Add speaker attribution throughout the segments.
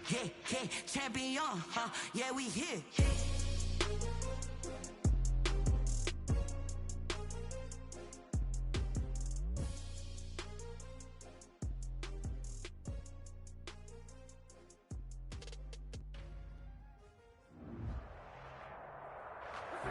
Speaker 1: Yeah, yeah, champion, huh? Yeah, we here.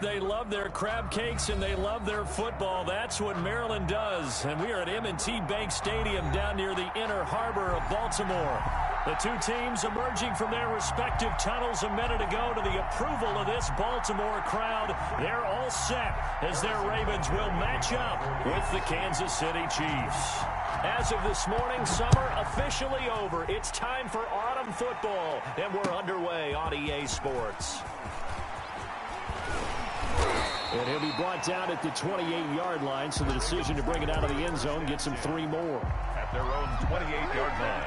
Speaker 2: They love their crab cakes and they love their football. That's what Maryland does. And we are at M&T Bank Stadium down near the inner harbor of Baltimore. The two teams emerging from their respective tunnels a minute ago to the approval of this Baltimore crowd. They're all set as their Ravens will match up with the Kansas City Chiefs. As of this morning, summer officially over. It's time for autumn football, and we're underway on EA Sports. And he'll be brought down at the 28-yard line, so the decision to bring it out of the end zone gets him 3 more.
Speaker 3: At their own 28-yard line.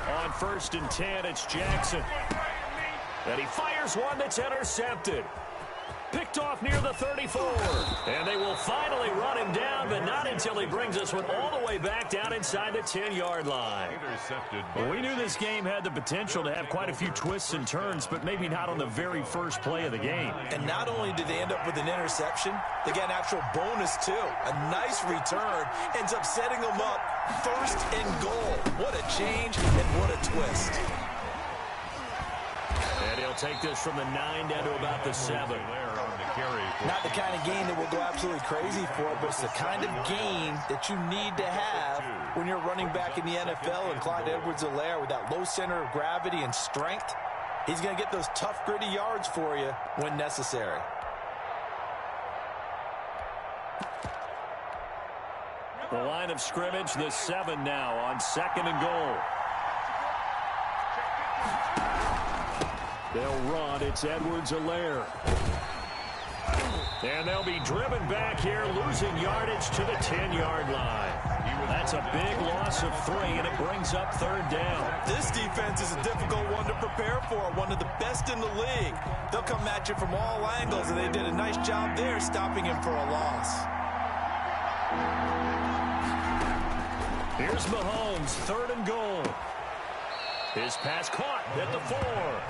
Speaker 2: On 1st and 10, it's Jackson. And he fires one that's intercepted. Picked off near the 34. And they will finally run him down, but not until he brings us one all the way back down inside the 10-yard line. Well, we knew this game had the potential to have quite a few twists and turns, but maybe not on the very first play of the game.
Speaker 4: And not only did they end up with an interception, they got an actual bonus, too. A nice return ends up setting them up 1st and goal. What a change and what a twist.
Speaker 2: And he'll take this from the 9 down to about the 7.
Speaker 4: Not the kind of game that will go absolutely crazy for, but it's the kind of game that you need to have when you're running back in the NFL. And Clyde Edwards-Helaire, with that low center of gravity and strength, he's going to get those tough, gritty yards for you when necessary.
Speaker 2: The line of scrimmage, the 7 now on 2nd and goal. They'll run. It's Edwards-Helaire. And they'll be driven back here, losing yardage to the 10-yard line. That's a big loss of 3, and it brings up 3rd down.
Speaker 4: This defense is a difficult one to prepare for, one of the best in the league. They'll come at you from all angles, and they did a nice job there stopping him for a loss.
Speaker 2: Here's Mahomes, 3rd and goal. His pass caught at the 4.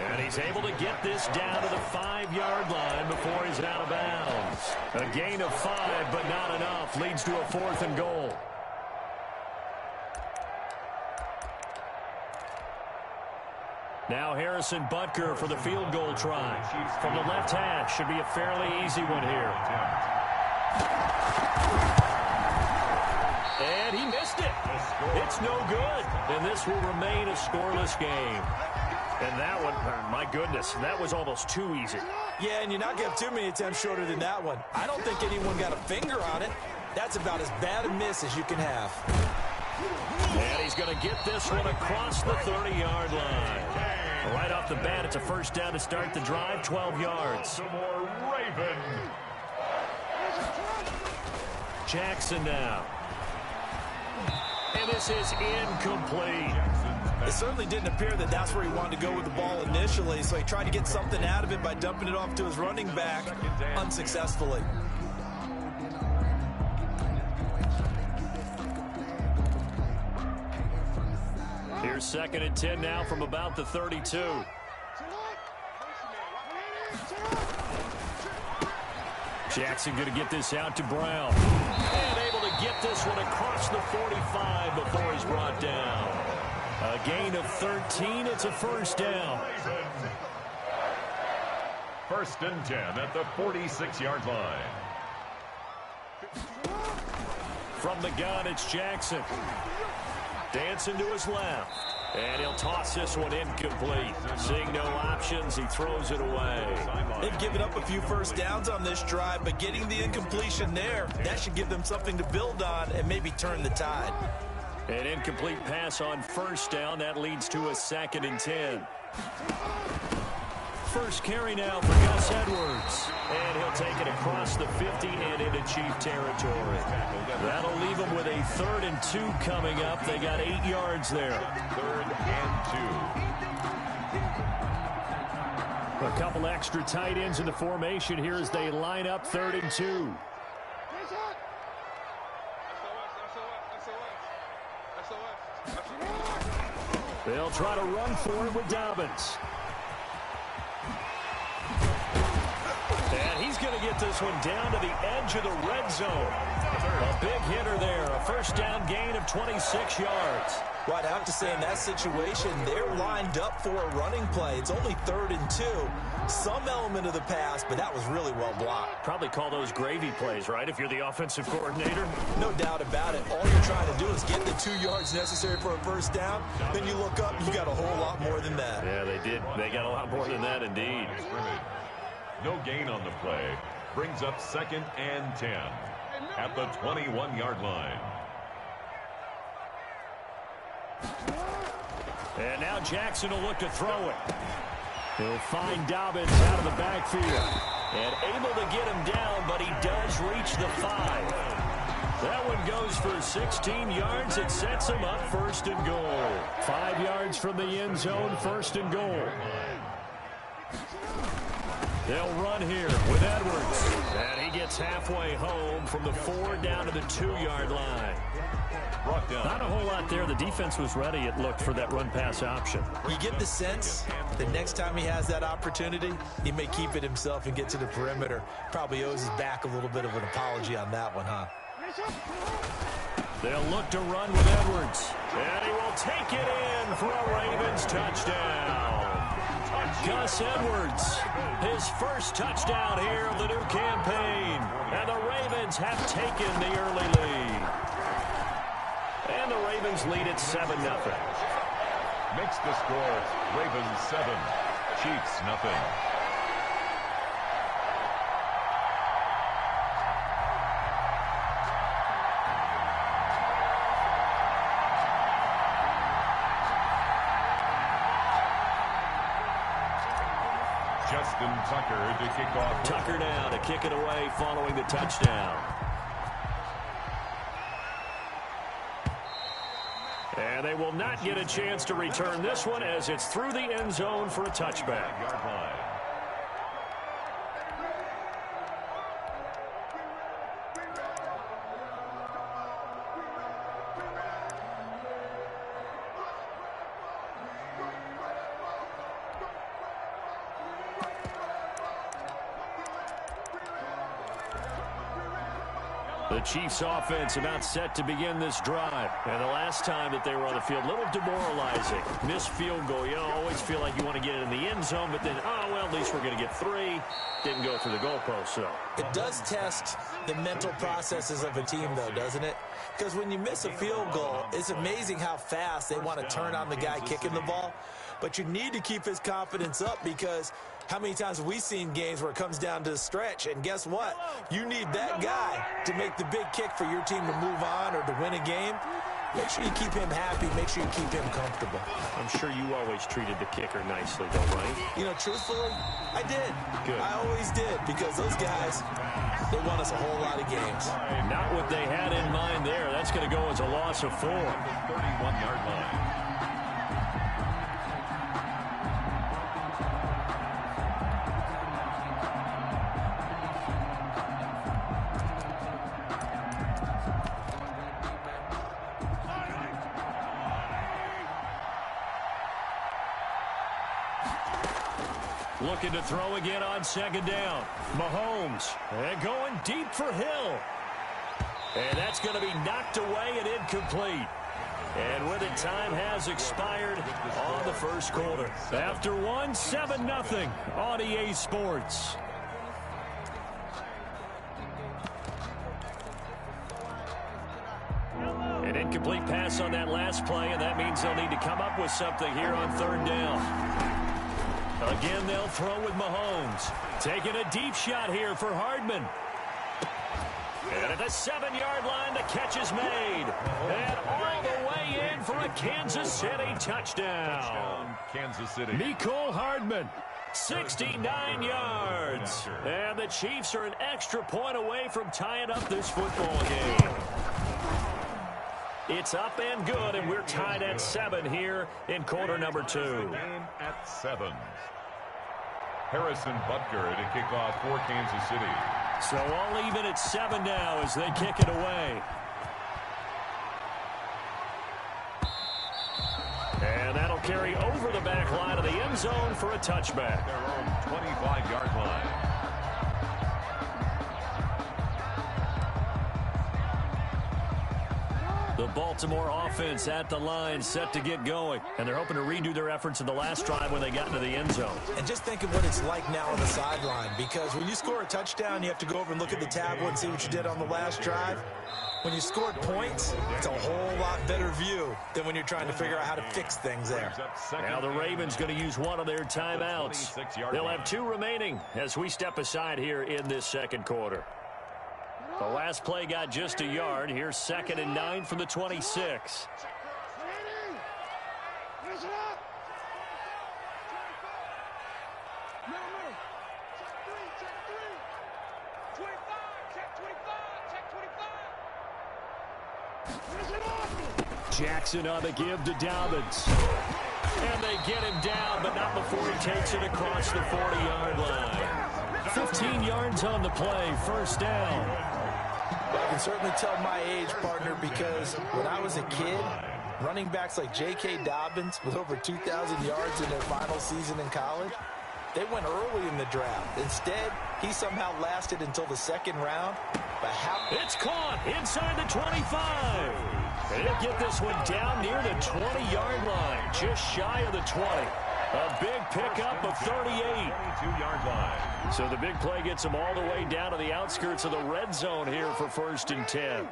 Speaker 2: And he's able to get this down to the 5-yard line before he's out of bounds. A gain of 5, but not enough. Leads to a 4th and goal. Now Harrison Butker for the field goal try. From the left hash, should be a fairly easy one here. And he missed it. It's no good. And this will remain a scoreless game. And that one, my goodness, that was almost too easy.
Speaker 4: Yeah, and you're not going to have too many attempts shorter than that one. I don't think anyone got a finger on it. That's about as bad a miss as you can have.
Speaker 2: And he's going to get this one across the 30-yard line. Right off the bat, it's a 1st down to start the drive, 12 yards.
Speaker 3: Raven.
Speaker 2: Jackson now. And this is incomplete.
Speaker 4: It certainly didn't appear that that's where he wanted to go with the ball initially, so he tried to get something out of it by dumping it off to his running back unsuccessfully.
Speaker 2: Here's 2nd and 10 now from about the 32. Jackson going to get this out to Brown. And able to get this one across the 45 before he's brought down. A gain of 13. It's a 1st down.
Speaker 3: 1st and 10 at the 46-yard line.
Speaker 2: From the gun, it's Jackson. Dancing to his left. And he'll toss this one incomplete. Seeing no options, he throws it away.
Speaker 4: They've given up a few 1st downs on this drive, but getting the incompletion there, that should give them something to build on and maybe turn the tide.
Speaker 2: An incomplete pass on 1st down. That leads to a 2nd and 10. first carry now for Gus Edwards. And he'll take it across the 50 and into Chief territory. That'll leave them with a 3rd and 2 coming up. They got 8 yards there.
Speaker 3: 3rd and 2.
Speaker 2: A couple extra tight ends in the formation here as they line up 3rd and 2. They'll try to run for it with Dobbins. And he's going to get this one down to the edge of the red zone. A big hitter there. A first down gain of 26 yards.
Speaker 4: Well, I'd have to say in that situation, they're lined up for a running play. It's only 3rd and 2. Some element of the pass, but that was really well blocked.
Speaker 2: Probably call those gravy plays, right, if you're the offensive coordinator?
Speaker 4: No doubt about it. All you're trying to do is get the 2 yards necessary for a first down. Then you look up, you got a whole lot more than that.
Speaker 2: Yeah, they did. They got a lot more than that, indeed.
Speaker 3: No gain on the play. Brings up 2nd and 10 at the 21-yard line.
Speaker 2: And now Jackson will look to throw it. He'll find Dobbins out of the backfield. And able to get him down, but he does reach the 5. That one goes for 16 yards. It sets him up 1st and goal. 5 yards from the end zone, 1st and goal. They'll run here with Edwards. And he gets halfway home from the 4 down to the 2-yard line. Not a whole lot there. The defense was ready, it looked, for that run-pass option.
Speaker 4: You get the sense the next time he has that opportunity, he may keep it himself and get to the perimeter. Probably owes his back a little bit of an apology on that one, huh?
Speaker 2: They'll look to run with Edwards. And he will take it in for a Ravens touchdown. Gus Edwards, his first touchdown here of the new campaign. And the Ravens have taken the early lead. And the Ravens lead at 7-0.
Speaker 3: Makes the score Ravens 7, Chiefs nothing. Justin Tucker to kick off.
Speaker 2: Tucker now to kick it away following the touchdown. And they will not get a chance to return this one as it's through the end zone for a touchback. The Chiefs offense about set to begin this drive. And the last time that they were on the field, a little demoralizing. Missed field goal. You always feel like you want to get it in the end zone, but then, oh, well, at least we're going to get 3. Didn't go through the goalpost, so.
Speaker 4: It does test the mental processes of a team, though, doesn't it? Because when you miss a field goal, it's amazing how fast they want to turn on the guy kicking the ball. But you need to keep his confidence up because how many times have we seen games where it comes down to the stretch? And guess what? You need that guy to make the big kick for your team to move on or to win a game. Make sure you keep him happy. Make sure you keep him comfortable.
Speaker 2: I'm sure you always treated the kicker nicely, though, right?
Speaker 4: You know, truthfully, I did.
Speaker 2: Good.
Speaker 4: I always did because those guys, they won us a whole lot of games.
Speaker 2: Not what they had in mind there. That's going to go as a loss of 4.
Speaker 3: 31-yard line.
Speaker 2: Looking to throw again on 2nd down. Mahomes, and going deep for Hill. And that's going to be knocked away and incomplete. And with it, time has expired on the first quarter. After 7-0 on EA Sports. An incomplete pass on that last play, and that means they'll need to come up with something here on 3rd down. Again, they'll throw with Mahomes. Taking a deep shot here for Hardman. And at the 7-yard line, the catch is made. And all the way in for a Kansas City touchdown.
Speaker 3: Kansas City.
Speaker 2: Mecole Hardman. 69 yards. And the Chiefs are an extra point away from tying up this football game. It's up and good, and we're tied at 7 here in quarter number 2.
Speaker 3: Game at 7. Harrison Butker to kick off for Kansas City.
Speaker 2: So all even at 7 now as they kick it away. And that'll carry over the back line of the end zone for a touchback.
Speaker 3: Their own 25-yard line.
Speaker 2: The Baltimore offense at the line, set to get going. And they're hoping to redo their efforts in the last drive when they got into the end zone.
Speaker 4: And just think of what it's like now on the sideline, because when you score a touchdown, you have to go over and look at the tablet and see what you did on the last drive. When you scored points, it's a whole lot better view than when you're trying to figure out how to fix things there.
Speaker 2: Now the Ravens going to use one of their timeouts. They'll have 2 remaining as we step aside here in this second quarter. The last play got just a yard. Here's 2nd and 9 from the 26. Jackson on the give to Dobbins. And they get him down, but not before he takes it across the 40-yard line. 15 yards on the play, first down.
Speaker 4: I can certainly tell my age, partner, because when I was a kid, running backs like J.K. Dobbins with over 2,000 yards in their final season in college, they went early in the draft. Instead, he somehow lasted until the 2nd round.
Speaker 2: It's caught inside the 25. They'll get this one down near the 20-yard line, just shy of the 20. A big pickup of 38.
Speaker 3: 22-yard line.
Speaker 2: So the big play gets them all the way down to the outskirts of the red zone here for 1st and 10.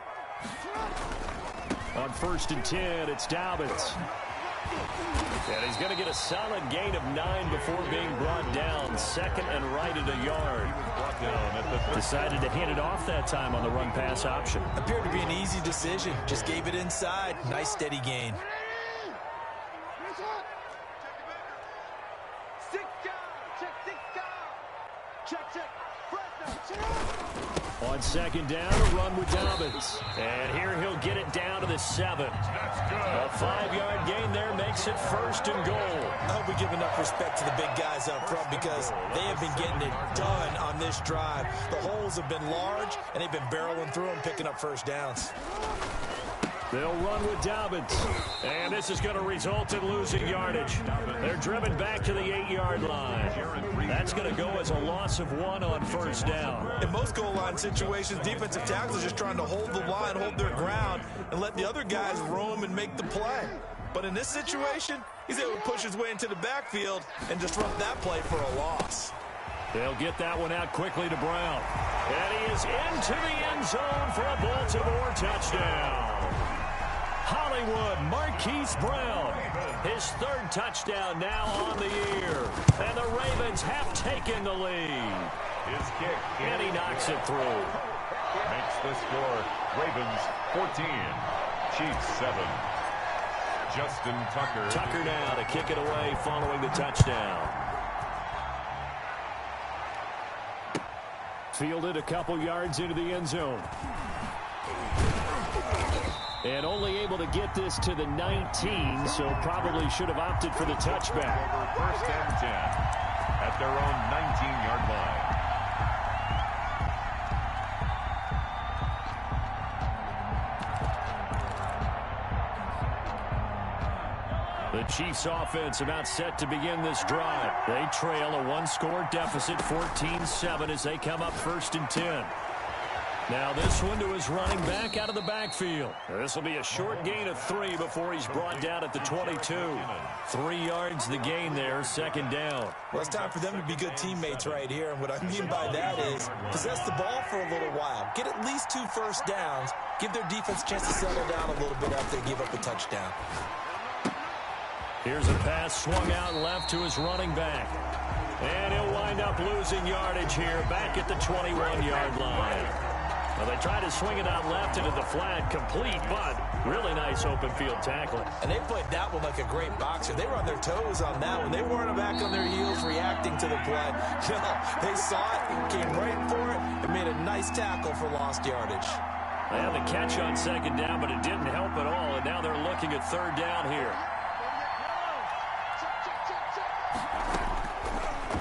Speaker 2: On 1st and 10, it's Dobbins. And he's going to get a solid gain of 9 before being brought down. 2nd and right at a yard. Decided to hand it off that time on the run-pass option.
Speaker 4: Appeared to be an easy decision. Just gave it inside. Nice steady gain.
Speaker 2: On 2nd down, a run with Dobbins. And here he'll get it down to the 7.
Speaker 3: That's good.
Speaker 2: A 5-yard gain there makes it 1st and goal.
Speaker 4: I hope we give enough respect to the big guys up front, because they have been getting it done on this drive. The holes have been large, and they've been barreling through them, picking up first downs.
Speaker 2: They'll run with Dobbins. And this is going to result in losing yardage. They're driven back to the 8-yard line. That's going to go as a loss of 1 on 1st down.
Speaker 4: In most goal line situations, defensive tackles are just trying to hold the line, hold their ground, and let the other guys roam and make the play. But in this situation, he's able to push his way into the backfield and disrupt that play for a loss.
Speaker 2: They'll get that one out quickly to Brown. And he is into the end zone for a Baltimore touchdown. Hollywood Marquise Brown, his 3rd touchdown now on the year. And the Ravens have taken the lead.
Speaker 3: His kick.
Speaker 2: And he knocks it through.
Speaker 3: Makes the score Ravens 14, Chiefs 7. Justin Tucker.
Speaker 2: Tucker now to kick it away following the touchdown. Fielded a couple yards into the end zone. And only able to get this to the 19, so probably should have opted for the touchback.
Speaker 3: Over 1st and 10 at their own 19-yard line.
Speaker 2: The Chiefs offense about set to begin this drive. They trail a 1-score deficit, 14-7, as they come up 1st and 10. Now this one to his running back out of the backfield. This will be a short gain of 3 before he's brought down at the 22. 3 yards the gain there, 2nd down.
Speaker 4: Well, it's time for them to be good teammates right here. And what I mean by that is possess the ball for a little while. Get at least 2 first downs. Give their defense a chance to settle down a little bit after they give up a touchdown.
Speaker 2: Here's a pass swung out left to his running back. And he'll wind up losing yardage here back at the 21-yard line. Well, they try to swing it out left into the flat, complete, but really nice open field tackling.
Speaker 4: And they played that one like a great boxer. They were on their toes on that one. They weren't back on their heels reacting to the play. No, they saw it, came right for it, and made a nice tackle for lost yardage.
Speaker 2: They had the catch on second down, but it didn't help at all, and now they're looking at third down here.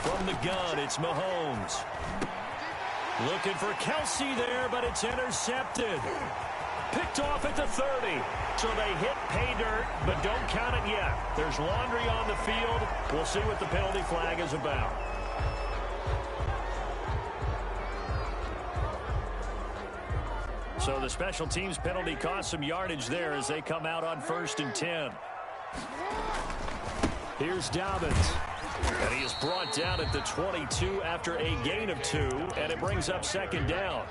Speaker 2: From the gun, it's Mahomes. Looking for Kelsey there, but it's intercepted. Picked off at the 30. So they hit pay dirt, but don't count it yet. There's laundry on the field. We'll see what the penalty flag is about. So the special teams penalty cost some yardage there as they come out on 1st and 10. Here's Dobbins. And he is brought down at the 22 after a gain of 2, and it brings up second down.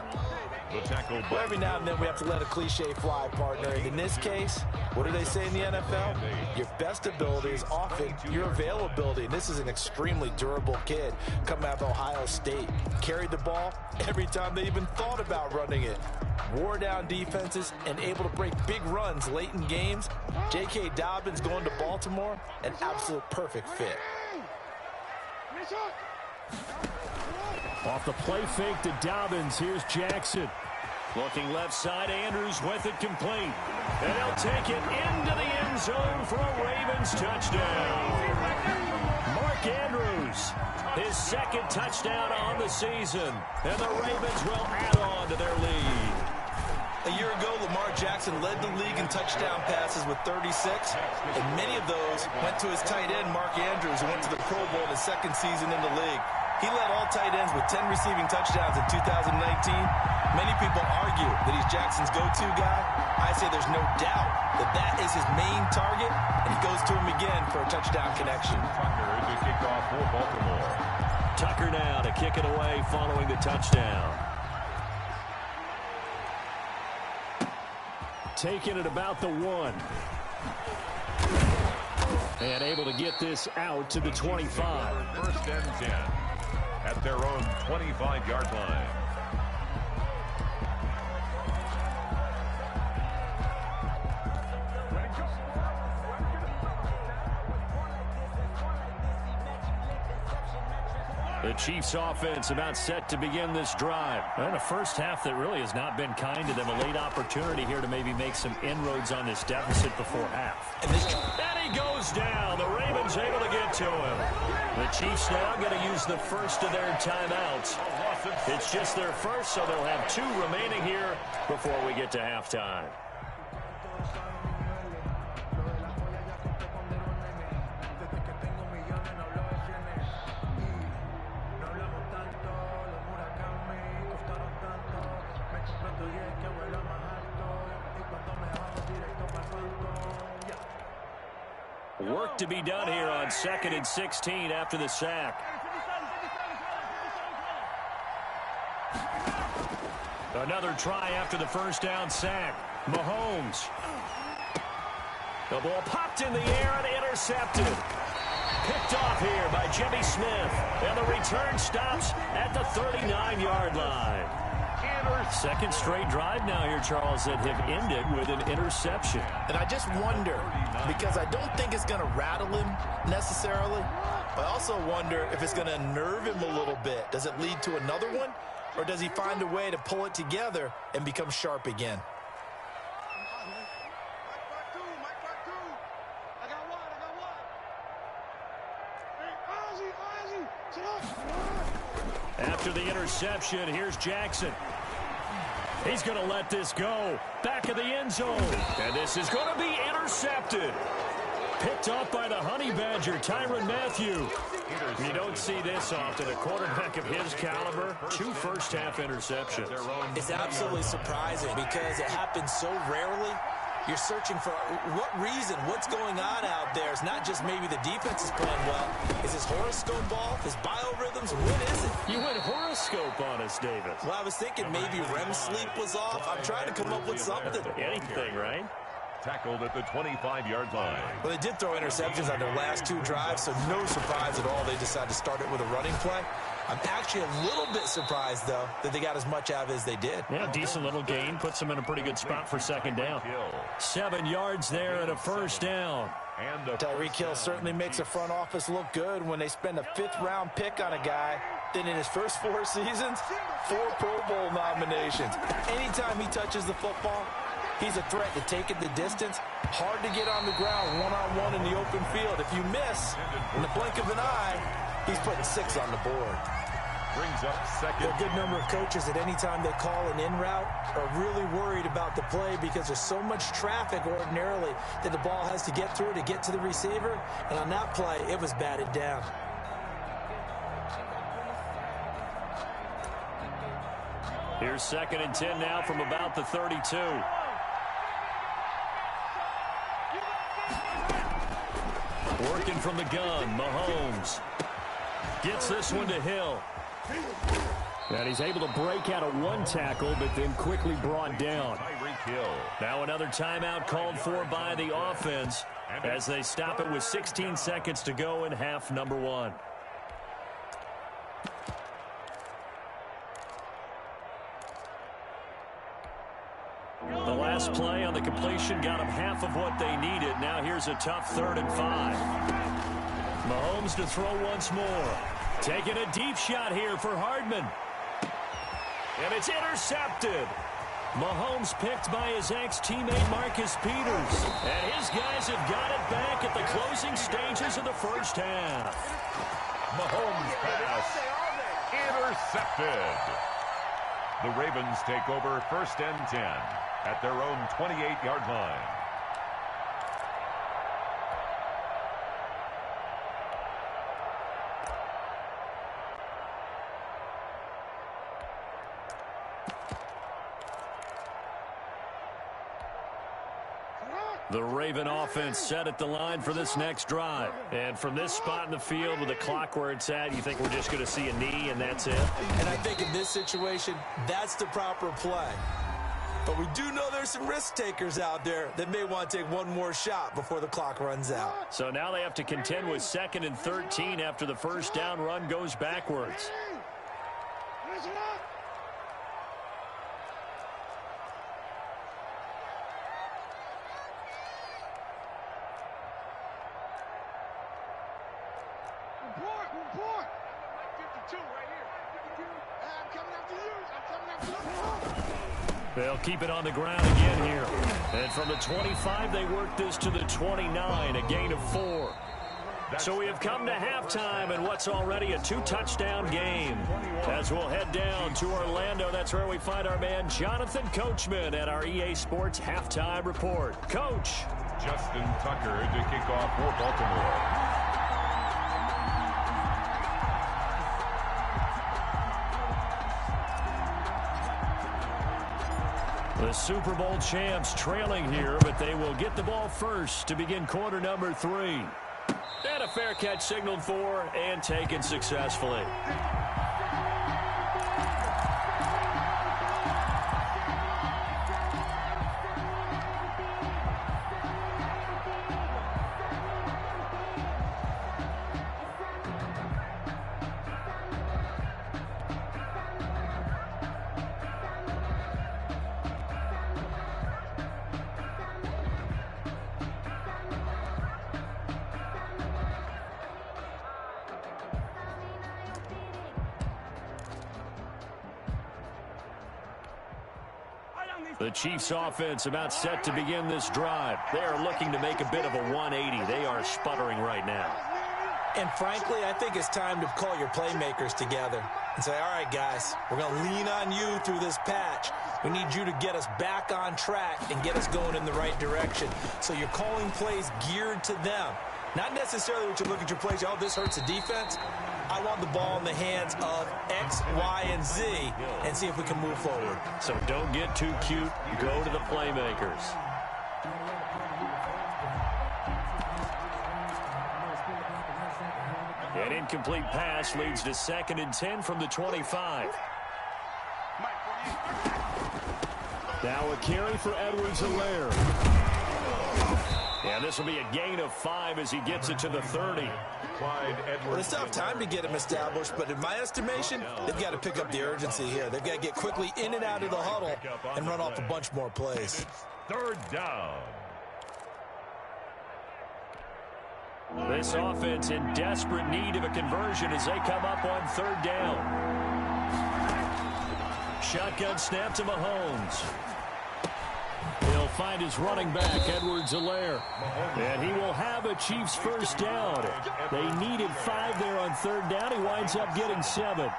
Speaker 3: The tackle.
Speaker 4: Well, every now and then we have to let a cliche fly, partner. And in this case, what do they say in the NFL? Your best ability is often your availability. And this is an extremely durable kid coming out of Ohio State. Carried the ball every time they even thought about running it. Wore down defenses and able to break big runs late in games. J.K. Dobbins going to Baltimore, an absolute perfect fit.
Speaker 2: Off the play fake to Dobbins, here's Jackson. Looking left side, Andrews with it complete. And he'll take it into the end zone for a Ravens touchdown. Mark Andrews, his second touchdown on the season. And the Ravens will add on to their lead.
Speaker 4: A year ago, Lamar Jackson led the league in touchdown passes with 36, and many of those went to his tight end, Mark Andrews, who went to the Pro Bowl in his second season in the league. He led all tight ends with 10 receiving touchdowns in 2019. Many people argue that he's Jackson's go-to guy. I say there's no doubt that that is his main target, and he goes to him again for a touchdown connection.
Speaker 3: Tucker to kick off for Baltimore.
Speaker 2: Tucker now to kick it away following the touchdown. Taking it about the 1. And able to get this out to the 25.
Speaker 3: 1st and 10 at their own 25-yard line.
Speaker 2: The Chiefs offense about set to begin this drive. And a first half that really has not been kind to them. A late opportunity here to maybe make some inroads on this deficit before half. And he goes down. The Ravens able to get to him. The Chiefs now going to use the first of their timeouts. It's just their first, so they'll have 2 remaining here before we get to halftime. Work to be done here on 2nd and 16 after the sack. Another try after the first down sack. Mahomes. The ball popped in the air and intercepted. Picked off here by Jimmy Smith. And the return stops at the 39-yard line. Second straight drive now here, Charles, that have ended with an interception.
Speaker 4: And I just wonder, because I don't think it's going to rattle him necessarily, but I also wonder if it's going to unnerve him a little bit. Does it lead to another one, or does he find a way to pull it together and become sharp again?
Speaker 2: After the interception, here's Jackson. He's going to let this go. Back of the end zone. And this is going to be intercepted. Picked off by the Honey Badger, Tyrann Mathieu. You don't see this often. A quarterback of his caliber, 2 first-half interceptions.
Speaker 4: It's absolutely surprising because it happens so rarely. You're searching for what reason, what's going on out there. It's not just maybe the defense is playing well. Is his horoscope off? His biorhythms? What is it?
Speaker 2: You went horoscope on us, Davis.
Speaker 4: Well, I was thinking maybe REM sleep was off. I'm trying to come up with something.
Speaker 2: Anything, right?
Speaker 3: Tackled at the 25-yard line.
Speaker 4: Well, they did throw interceptions on their last 2 drives, so no surprise at all they decided to start it with a running play. I'm actually a little bit surprised, though, that they got as much out of it as they did.
Speaker 2: Yeah, decent little gain. Puts them in a pretty good spot for second down. 7 yards there and a first down.
Speaker 4: Tyreek Hill certainly makes the front office look good when they spend a 5th-round pick on a guy. Then in his first 4 seasons, 4 Pro Bowl nominations. Anytime he touches the football, he's a threat to take it the distance. Hard to get on the ground one-on-one in the open field. If you miss, in the blink of an eye, he's putting 6 on the board.
Speaker 3: Brings up second.
Speaker 4: There are a good number of coaches that any time they call an in route are really worried about the play because there's so much traffic ordinarily that the ball has to get through to get to the receiver. And on that play, it was batted down.
Speaker 2: Here's 2nd and 10 now from about the 32. Working from the gun, Mahomes gets this one to Hill. And he's able to break out of 1 tackle, but then quickly brought down. Now another timeout called for by the offense as they stop it with 16 seconds to go in half number 1. The last play on the completion got them half of what they needed. Now here's a tough 3rd and 5. Mahomes to throw once more. Taking a deep shot here for Hardman. And it's intercepted. Mahomes picked by his ex-teammate Marcus Peters. And his guys have got it back at the closing stages of the first half.
Speaker 3: Mahomes pass intercepted. The Ravens take over 1st and 10 at their own 28-yard line.
Speaker 2: The Raven offense set at the line for this next drive. And from this spot in the field with the clock where it's at, you think we're just going to see a knee and that's it?
Speaker 4: And I think in this situation, that's the proper play. But we do know there's some risk takers out there that may want to take one more shot before the clock runs out.
Speaker 2: So now they have to contend with 2nd and 13 after the first down run goes backwards. They'll keep it on the ground again here. And from the 25, they work this to the 29, a gain of 4. So we have come to halftime in what's already a 2-touchdown game. As we'll head down to Orlando, that's where we find our man Jonathan Coachman at our EA Sports Halftime Report. Coach.
Speaker 3: Justin Tucker to kick off for Baltimore.
Speaker 2: The Super Bowl champs trailing here, but they will get the ball first to begin quarter number 3. And a fair catch signaled for and taken successfully. The Chiefs offense about set to begin this drive. They are looking to make a bit of a 180. They are sputtering right now.
Speaker 4: And frankly, I think it's time to call your playmakers together and say, all right, guys, we're going to lean on you through this patch. We need you to get us back on track and get us going in the right direction. So you're calling plays geared to them. Not necessarily what you look at your plays, oh, this hurts the defense. I want the ball in the hands of X, Y, and Z and see if we can move forward.
Speaker 2: So don't get too cute. Go to the playmakers. An incomplete pass leads to 2nd and 10 from the 25. Now a carry for Edwards-Helaire. And And this will be a gain of 5 as he gets it to the 30.
Speaker 4: Well, they still have time to get him established, but in my estimation, they've got to pick up the urgency here. They've got to get quickly in and out of the huddle and run off a bunch more plays.
Speaker 3: Third down.
Speaker 2: This offense in desperate need of a conversion as they come up on third down. Shotgun snap to Mahomes. He'll find his running back, Edwards-Helaire. And he will have a Chiefs first down. They needed 5 there on third down. He winds up getting 7.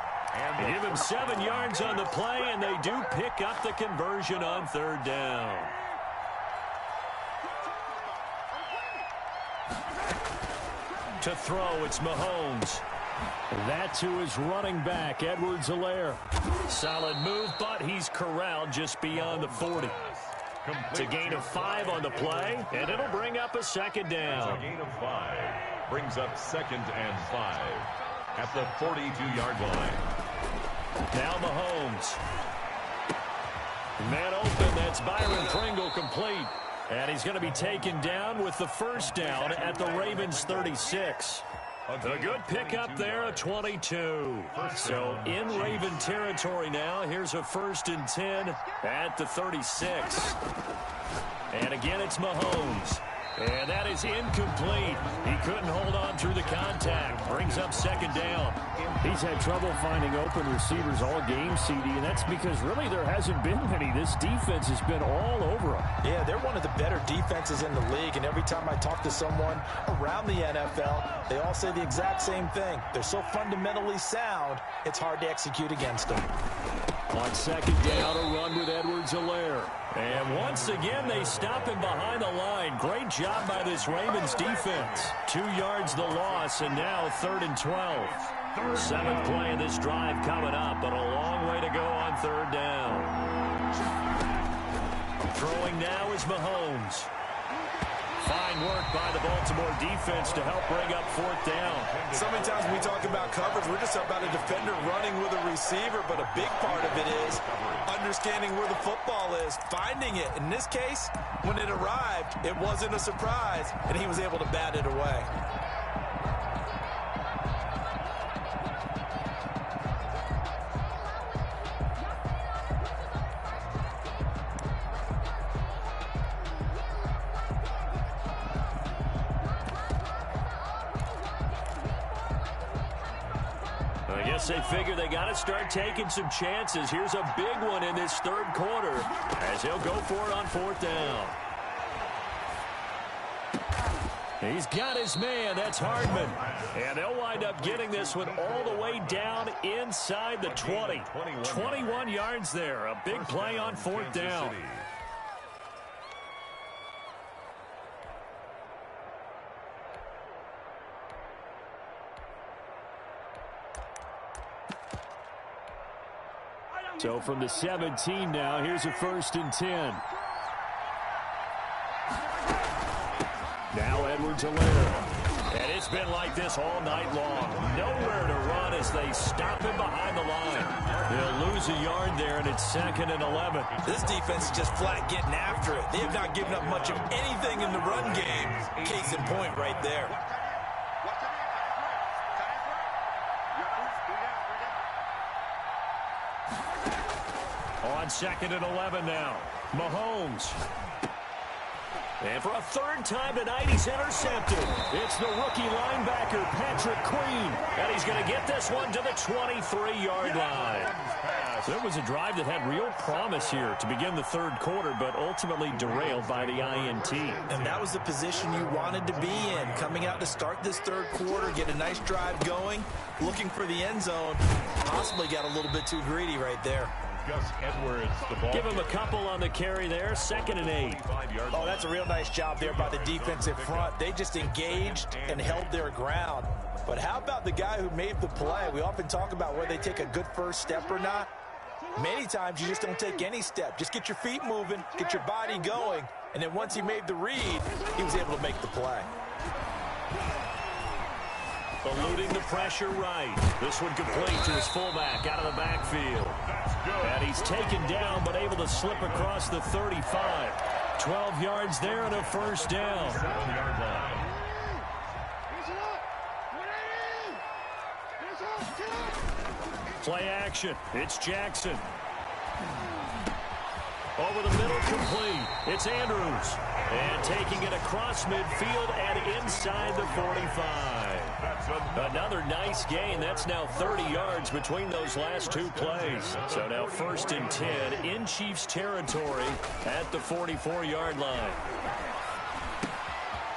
Speaker 2: They give him 7 yards on the play, and they do pick up the conversion on third down. To throw, it's Mahomes. That to his running back, Edwards-Helaire. Solid move, but he's corralled just beyond the 40. It's a gain of 5 on the play, and it'll bring up a second down.
Speaker 3: A gain of 5 brings up 2nd and 5 at the 42-yard line.
Speaker 2: Now Mahomes. Man open, that's Byron Pringle complete. And he's going to be taken down with the first down at the Ravens 36. A good pickup there, a 22. So in Raven territory now. Here's a 1st and 10 at the 36. And again, it's Mahomes. And that is incomplete. He couldn't hold on through the contact. Brings up second down.
Speaker 5: He's had trouble finding open receivers all game, CD, and that's because really there hasn't been many. This defense has been all over him.
Speaker 4: Yeah, they're one of the better defenses in the league, and every time I talk to someone around the NFL, they all say the exact same thing. They're so fundamentally sound, it's hard to execute against them.
Speaker 2: On second down, a run with Edwards-Helaire. And once again, they stop him behind the line. Great job by this Ravens defense. 2 yards the loss, and now 3rd and 12. 7th play of this drive coming up, but a long way to go on third down. Throwing now is Mahomes. Fine work by the Baltimore defense to help bring up 4th down.
Speaker 4: So many times when we talk about coverage, we're just about a defender running with a receiver, but a big part of it is understanding where the football is, finding it. In this case, when it arrived, it wasn't a surprise, and he was able to bat it away.
Speaker 2: They figure they got to start taking some chances. Here's a big one in this 3rd quarter as he'll go for it on 4th down. He's got his man. That's Hardman. And they'll wind up getting this one all the way down inside the 20. 21 yards there. A big play on 4th down. So from the 17 now, here's a 1st and 10. Now Edwards-Helaire. And it's been like this all night long. Nowhere to run as they stop him behind the line. They'll lose a yard there, and it's 2nd and 11.
Speaker 4: This defense is just flat getting after it. They have not given up much of anything in the run game. Case in point right there.
Speaker 2: On 2nd and 11 now. Mahomes. And for a 3rd time tonight, he's intercepted. It's the rookie linebacker, Patrick Queen. And he's going to get this one to the 23-yard line. There was a drive that had real promise here to begin the 3rd quarter, but ultimately derailed by the INT.
Speaker 4: And that was the position you wanted to be in. Coming out to start this 3rd quarter, get a nice drive going, looking for the end zone. Possibly got a little bit too greedy right there.
Speaker 3: Edwards, the ball.
Speaker 2: Give him a couple on the carry there. 2nd and 8.
Speaker 4: Oh, that's a real nice job there by the defensive front. They just engaged and held their ground. But how about the guy who made the play? We often talk about whether they take a good first step or not. Many times you just don't take any step. Just get your feet moving, get your body going, and then once he made the read, he was able to make the play.
Speaker 2: Eluding the pressure right. This one complete to his fullback out of the backfield. And he's taken down but able to slip across the 35. 12 yards there and a first down.
Speaker 3: 7-yard line.
Speaker 2: Play action. It's Jackson. Over the middle, complete. It's Andrews. And taking it across midfield and inside the 45. Another nice gain. That's now 30 yards between those last two plays. So now 1st and 10 in Chiefs territory at the 44-yard line.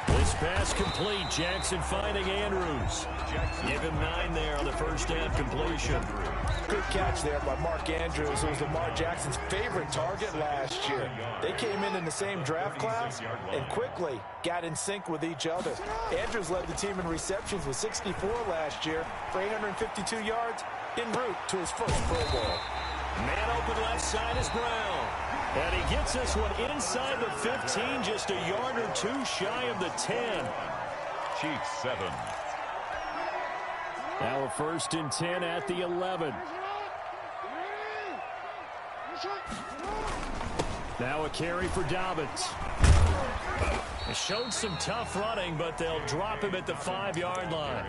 Speaker 2: This pass complete. Jackson finding Andrews. Give him 9 there on the first down completion.
Speaker 4: Good catch there by Mark Andrews, who was Lamar Jackson's favorite target last year. They came in the same draft class and quickly got in sync with each other. Andrews led the team in receptions with 64 last year for 852 yards en route to his first Pro Bowl.
Speaker 2: Man open left side is Brown. And he gets this one inside the 15, just a yard or two shy of the 10.
Speaker 3: Chiefs 7.
Speaker 5: Now a 1st and 10 at the 11. Now a carry for Dobbins. They showed some tough running, but they'll drop him at the 5-yard line.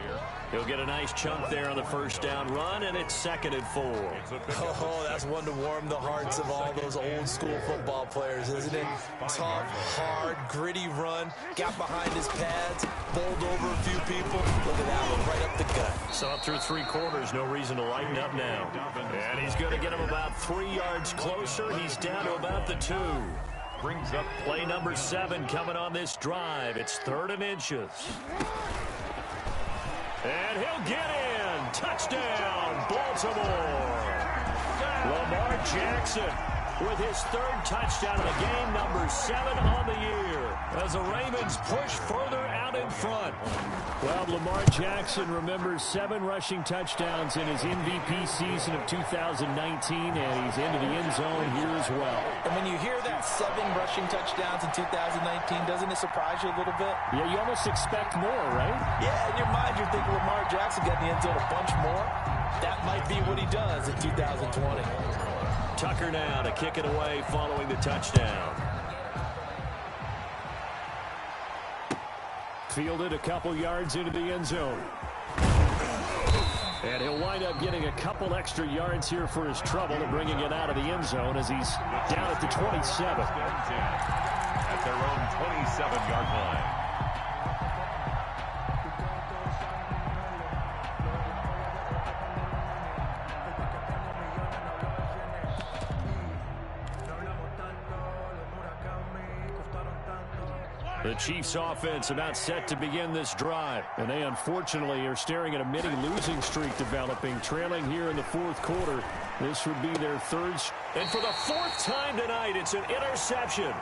Speaker 5: He'll get a nice chunk there on the first down run, and it's 2nd and 4.
Speaker 4: Oh, that's one to warm the hearts of all those old school football players, isn't it? Tough, hard, gritty run. Got behind his pads, bowled over a few people. Look at that one, right up the gut.
Speaker 2: Saw through 3 quarters, no reason to lighten up now. And he's going to get him about 3 yards closer. He's down to about the 2.
Speaker 3: Brings up
Speaker 2: play number 7 coming on this drive. It's 3rd and inches. And he'll get in. Touchdown, Baltimore. Lamar Jackson with his 3rd touchdown of the game, number 7 on the year, as the Ravens push further out in front.
Speaker 5: Well, Lamar Jackson remembers 7 rushing touchdowns in his MVP season of 2019, and he's into the end zone here as well.
Speaker 4: And when you hear that 7 rushing touchdowns in 2019, doesn't it surprise you a little bit?
Speaker 5: Yeah, you almost expect more, right?
Speaker 4: Yeah, in your mind you're thinking Lamar Jackson got in the end zone a bunch more. That might be what he does in 2020.
Speaker 2: Tucker now to kick it away following the touchdown.
Speaker 5: Fielded a couple yards into the end zone. And he'll wind up getting a couple extra yards here for his trouble and bringing it out of the end zone as he's down at the 27.
Speaker 3: At their own 27-yard line.
Speaker 2: The Chiefs offense about set to begin this drive.
Speaker 5: And they unfortunately are staring at a mini losing streak developing, trailing here in the 4th quarter. This would be their 3rd.
Speaker 2: And for the 4th time tonight, it's an interception.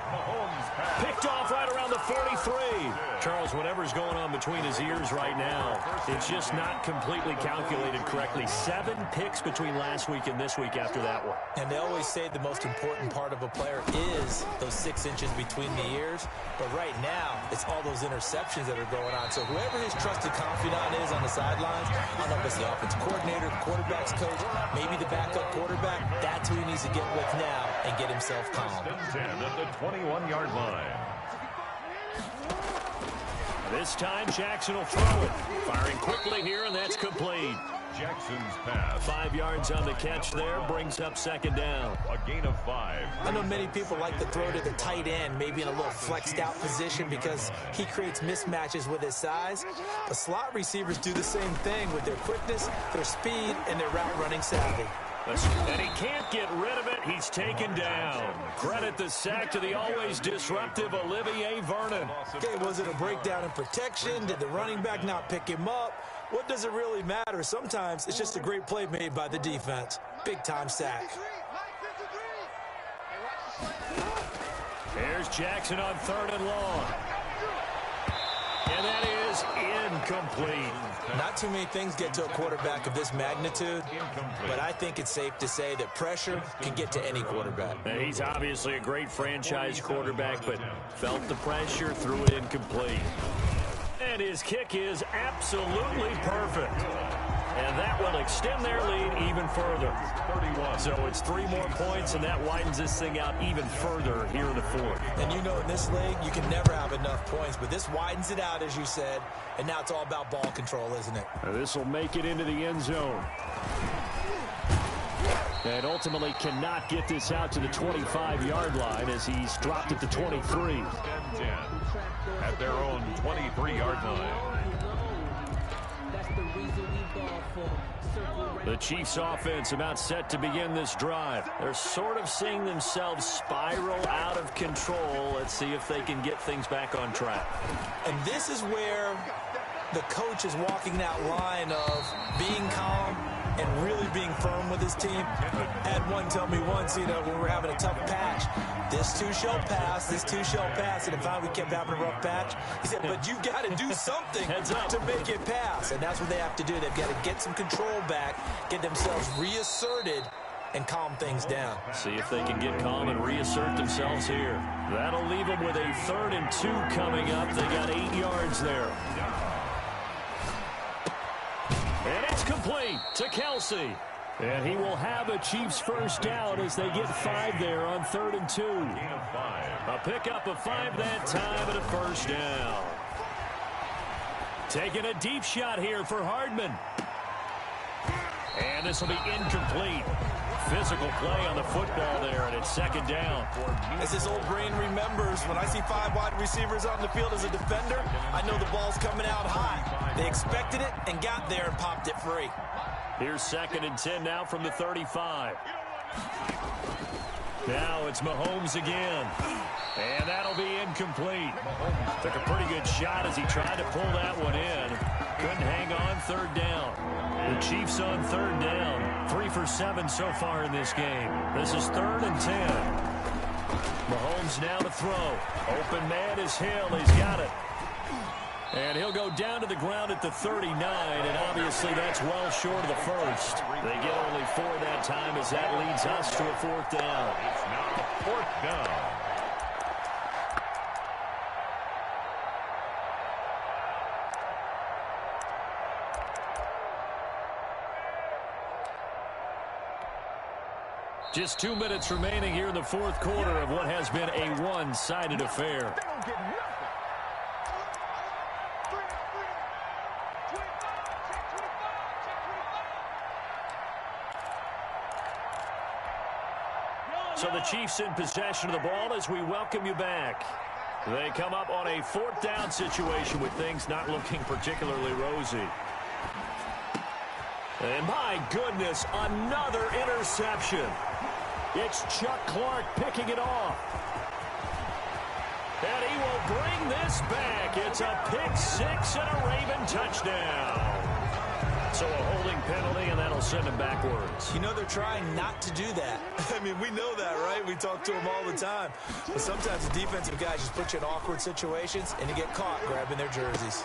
Speaker 2: Picked off right around the 43. Charles, whatever's going on between his ears right now, it's just not completely calculated correctly. 7 picks between last week and this week after that one.
Speaker 4: And they always say the most important part of a player is those 6 inches between the ears. But right now, it's all those interceptions that are going on. So whoever his trusted confidant is on the sidelines, I don't know if it's the offensive coordinator, the quarterback's coach, maybe the backup quarterback, that's who he needs to get with now and get himself calm.
Speaker 3: 10 at the 21-yard line.
Speaker 2: This time, Jackson will throw it. Firing quickly here, and that's complete.
Speaker 3: Jackson's pass.
Speaker 2: 5 yards on the catch there, brings up 2nd down.
Speaker 3: A gain of 5.
Speaker 4: I know many people like to throw to the tight end, maybe in a little flexed out position because he creates mismatches with his size. The slot receivers do the same thing with their quickness, their speed, and their route running savvy.
Speaker 2: And he can't get rid of it. He's taken down. Credit the sack to the always disruptive Olivier Vernon.
Speaker 4: Okay, was it a breakdown in protection? Did the running back not pick him up? What does it really matter? Sometimes it's just a great play made by the defense. Big-time sack.
Speaker 2: Here's Jackson on 3rd and long. And that is incomplete.
Speaker 4: Not too many things get to a quarterback of this magnitude, but I think it's safe to say that pressure can get to any quarterback.
Speaker 2: He's obviously a great franchise quarterback, but felt the pressure, threw it incomplete. And his kick is absolutely perfect. and that will extend their lead even further.
Speaker 3: 31.
Speaker 2: So it's 3 more points, and that widens this thing out even further here in the fourth.
Speaker 4: And you know, in this league, you can never have enough points, but this widens it out, as you said, and now it's all about ball control, isn't it?
Speaker 2: This will make it into the end zone. And ultimately cannot get this out to the 25-yard line as he's dropped it to 23.
Speaker 3: 10 at their own 23-yard line.
Speaker 2: The Chiefs offense about set to begin this drive. They're sort of seeing themselves spiral out of control. Let's see if they can get things back on track.
Speaker 4: And this is where the coach is walking that line of being calm and really being firm with his team. Had one tell me once, you know, when we were having a tough patch, this too shall pass, this too shall pass. And if we kept having a rough patch, he said, but you got to do something to make it pass. And that's what they have to do. They've got to get some control back, get themselves reasserted, and calm things down.
Speaker 2: See if they can get calm and reassert themselves here. That'll leave them with a 3rd and 2 coming up. They got 8 yards there. And it's complete to Kelsey. And he will have a Chiefs first down as they get 5 there on 3rd and 2. A pickup of 5 that time and a first down. Taking a deep shot here for Hardman. And this will be incomplete. Physical play on the football there, and it's 2nd down.
Speaker 4: As his old brain remembers, when I see 5 wide receivers on the field as a defender, I know the ball's coming out high. They expected it and got there and popped it free.
Speaker 2: Here's 2nd and 10 now from the 35. Now it's Mahomes again. And that'll be incomplete. Took a pretty good shot as he tried to pull that one in. Couldn't hang on 3rd down. The Chiefs on 3rd down. 3 for 7 so far in this game. This is 3rd and 10. Mahomes now to throw. Open man is Hill. He's got it. And he'll go down to the ground at the 39, and obviously that's well short of the first. They get only 4 that time as that leads us to a 4th down.
Speaker 3: It's now 4th down.
Speaker 2: Just 2 minutes remaining here in the 4th quarter of what has been a one-sided affair. So the Chiefs in possession of the ball as we welcome you back. They come up on a 4th down situation with things not looking particularly rosy. And my goodness, another interception. It's Chuck Clark picking it off. And he will bring this back. It's a pick 6 and a Raven touchdown. So a holding penalty, and that'll send him backwards.
Speaker 4: You know, they're trying not to do that. I mean, we know that, right? We talk to them all the time. But sometimes the defensive guys just put you in awkward situations, and you get caught grabbing their jerseys.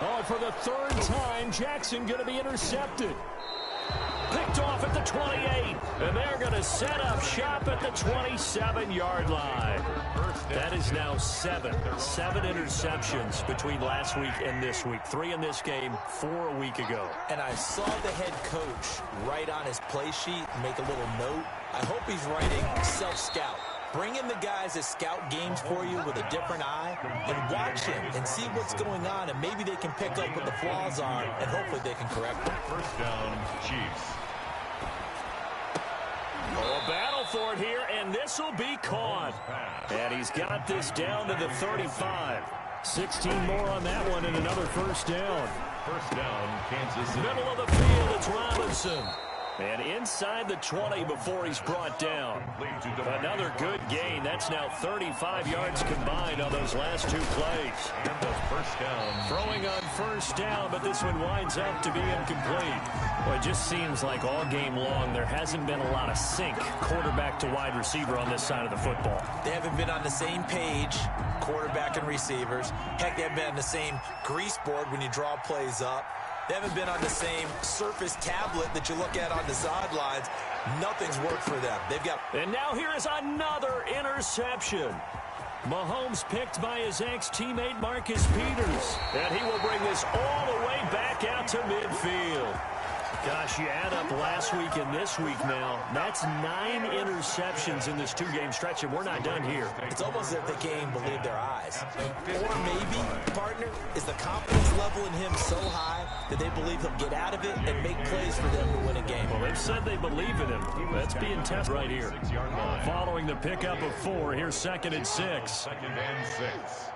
Speaker 2: Oh, for the 3rd time, Jackson going to be intercepted. Picked off at the 28, and they're going to set up shop at the 27-yard line. That is now 7 interceptions between last week and this week. 3 in this game, 4 a week ago.
Speaker 4: And I saw the head coach write on his play sheet, make a little note. I hope he's writing self-scout. Bring in the guys that scout games for you with a different eye and watch him and see what's going on, and maybe they can pick up what the flaws are, and hopefully they can correct them.
Speaker 3: 1st down, Chiefs.
Speaker 2: Oh, a battle for it here, and this will be caught. And he's got this down to the 35. 16 more on that one and another 1st down.
Speaker 3: 1st down, Kansas City.
Speaker 2: Middle of the field, it's Robinson. And inside the 20 before he's brought down. Another good gain. That's now 35 yards combined on those last 2 plays.
Speaker 3: And the 1st down.
Speaker 2: Throwing on 1st down, but this one winds up to be incomplete. Well, it just seems like all game long there hasn't been a lot of sync quarterback to wide receiver on this side of the football.
Speaker 4: They haven't been on the same page, quarterback and receivers. Heck, they haven't been on the same grease board when you draw plays up. They haven't been on the same Surface tablet that you look at on the sidelines. Nothing's worked for them. They've got...
Speaker 2: And now here is another interception. Mahomes picked by his ex-teammate Marcus Peters. And he will bring this all the way back out to midfield. Gosh, you add up last week and this week now. That's 9 interceptions in this 2-game stretch, and we're not done here.
Speaker 4: It's almost as if they can't even believe their eyes. Or maybe, partner, is the confidence level in him so high that they believe he'll get out of it and make plays for them to win a game.
Speaker 2: Well, they've said they believe in him. That's being tested right here. Following the pickup of 4, here's 2nd and 6.
Speaker 3: 2nd and 6.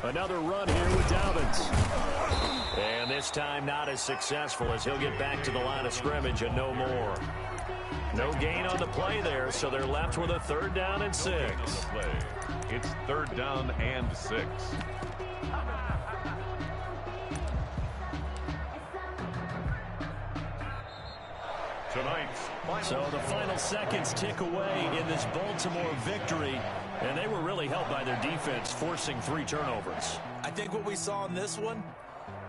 Speaker 2: Another run here with Dobbins. And this time not as successful as he'll get back to the line of scrimmage and no more. No gain on the play there, so they're left with a 3rd down and 6.
Speaker 3: It's 3rd down and 6.
Speaker 2: So the final seconds tick away in this Baltimore victory, and they were really helped by their defense, forcing 3 turnovers.
Speaker 4: I think what we saw in this one,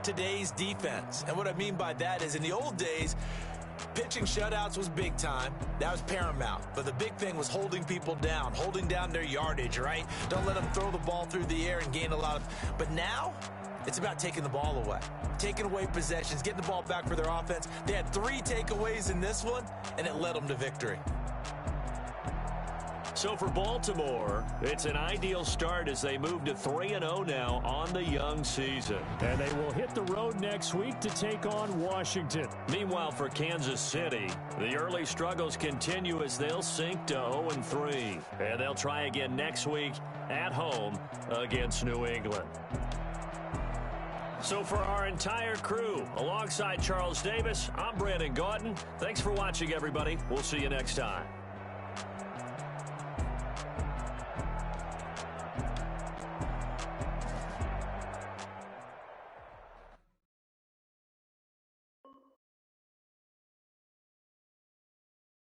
Speaker 4: today's defense. And what I mean by that is in the old days, pitching shutouts was big time. That was paramount. But the big thing was holding people down, holding down their yardage, right? Don't let them throw the ball through the air and gain a lot of... But now, it's about taking the ball away. Taking away possessions, getting the ball back for their offense. They had 3 takeaways in this one, and it led them to victory.
Speaker 2: So for Baltimore, it's an ideal start as they move to 3-0 now on the young season. And they will hit the road next week to take on Washington. Meanwhile, for Kansas City, the early struggles continue as they'll sink to 0-3. And they'll try again next week at home against New England. So for our entire crew, alongside Charles Davis, I'm Brandon Gauton. Thanks for watching, everybody. We'll see you next time.